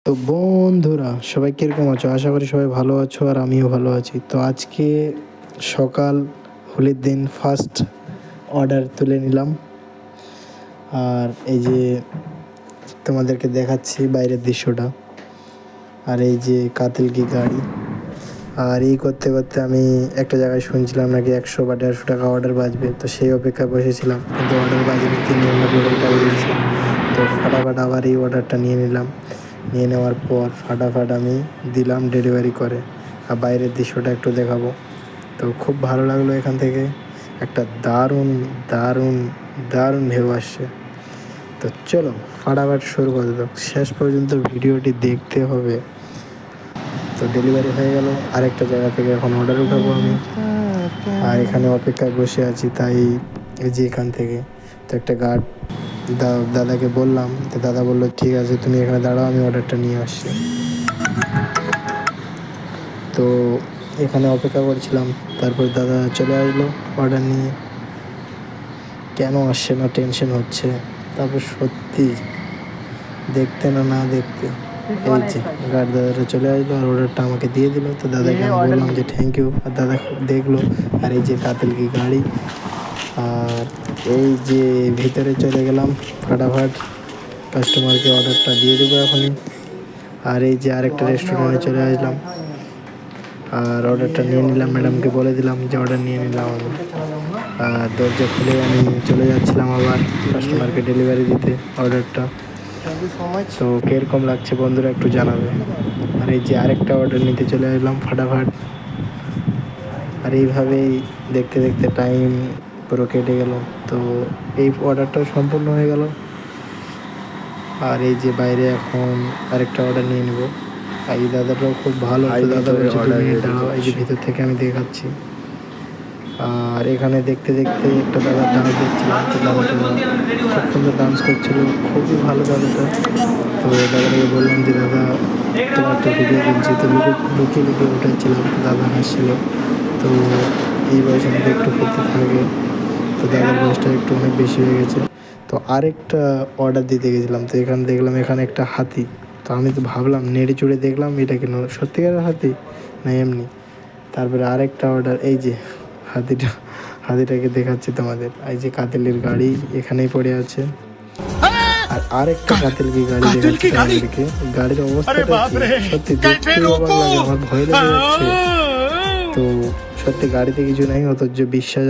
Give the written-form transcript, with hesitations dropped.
তো বন্ধুরা সবাই কিরকম আছো? আশা করি সবাই ভালো আছো আর আমিও ভালো আছি। তো আজকে সকাল হোলির দিন ফার্স্ট অর্ডার তুলে নিলাম। আর এই যে তোমাদেরকে দেখাচ্ছি বাইরের দৃশ্যটা। আর এই যে কাতিল কি গাড়ি। আর এই করতে করতে আমি একটা জায়গায় শুনছিলাম নাকি 100 বা 150 টাকা অর্ডার বাজবে। তো সেই অপেক্ষায় বসেছিলাম, কিন্তু অর্ডার বাজেনি, 3 ঘন্টা টাকা দিয়েছে। তো ফাটাফাট আবার এই অর্ডারটা নিয়ে নিলাম। নিয়ে নেওয়ার পর ফাটাফাট আমি দিলাম ডেলিভারি করে। আর বাইরের দৃশ্যটা একটু দেখাবো। তো খুব ভালো লাগলো এখান থেকে একটা দারুণ দারুণ দারুণ ঢেউ আসছে। তো চলো ফাটাফাট শুরু করে দাও, শেষ পর্যন্ত ভিডিওটি দেখতে হবে। তো ডেলিভারি হয়ে গেল আরেকটা জায়গা থেকে, এখন অর্ডার উঠাবো আমি। আর এখানে অপেক্ষায় বসে আছি, তাই এই যে এখান থেকে তো একটা গার্ড দাদাকে বললাম, তো দাদা বললো ঠিক আছে তুমি এখানে দাঁড়াও, আমি অর্ডারটা নিয়ে আসছি। তো এখানে অপেক্ষা করছিলাম, তারপর দাদা চলে আসলো অর্ডার নিয়ে। কেন আসছে না টেনশন হচ্ছে। তারপর সত্যি দেখতে না দেখতে এই যে গার্ড দাদাটা চলে আসলো আর অর্ডারটা আমাকে দিয়ে দিল। তো দাদাকে আমি বললাম যে থ্যাংক ইউ। আর দাদা দেখলো। আর এই যে কাতিল কি গাড়ি। আর এই যে ভিতরে চলে গেলাম ফাটাফাট, কাস্টমারকে অর্ডারটা দিয়ে দেবো এখনই। আর এই যে আরেকটা রেস্টুরেন্টে চলে আসলাম আর অর্ডারটা নিয়ে নিলাম, ম্যাডামকে বলে দিলাম যে অর্ডার নিয়ে নিলাম আমি। আর দরজা খুলে আমি চলে যাচ্ছিলাম আবার কাস্টমারকে ডেলিভারি দিতে অর্ডারটা। তো কীরকম লাগছে বন্ধুরা একটু জানাবে। আর এই যে আরেকটা অর্ডার নিতে চলে আসলাম ফাটাফাট। আর এইভাবেই দেখতে দেখতে টাইম পুরো কেটে গেল। তো এই অর্ডারটাও সম্পূর্ণ হয়ে গেল। আর এই যে বাইরে এখন আরেকটা অর্ডার নিয়ে নেব। আর এই দাদাটাও খুব ভালো, তো দাদা বলছে 2 মিনিট দাঁড়াও, এই যে ভিতর থেকে আমি দেখাচ্ছি। আর এখানে দেখতে দেখতে একটা দাদার ডান্স দেখছিলাম। তো দাদাটা খুব সুন্দর ডান্স করছিল, খুবই ভালো দাদাটা। তো দাদাটাকে বললাম যে দাদা তোমার একটা ভিডিও তুলছি। তো লুকিয়ে লুকিয়ে উঠেছিলাম, তো দাদা হাসছিল। তো এই বয়সের মধ্যে একটু করতে থাকে। তো দাদার বয়সটা একটু অনেক বেশি হয়ে গেছে। তো আরেকটা অর্ডার দিতে গেছিলাম, তো এখানে দেখলাম এখানে একটা হাতি। তো আমি তো ভাবলাম নেড়ে চড়ে দেখলাম এটা কেন সত্যিকারের হাতি না এমনি। তারপরে আরেকটা অর্ডার, এই যে হাতিটাকে দেখাচ্ছি তোমাদের। এই যে কাতিলের গাড়ি এখানেই পড়ে আছে। আর আরেকটা কাতিলকি গাড়ি দেখাচ্ছি তোমাদেরকে। গাড়ির অবস্থাটা সত্যি দেখতেই অবাক লাগে, আমার ভয় লেগে যাচ্ছে। তো সত্যি গাড়িতে কিছু নাই, অথচ বিশ্বাস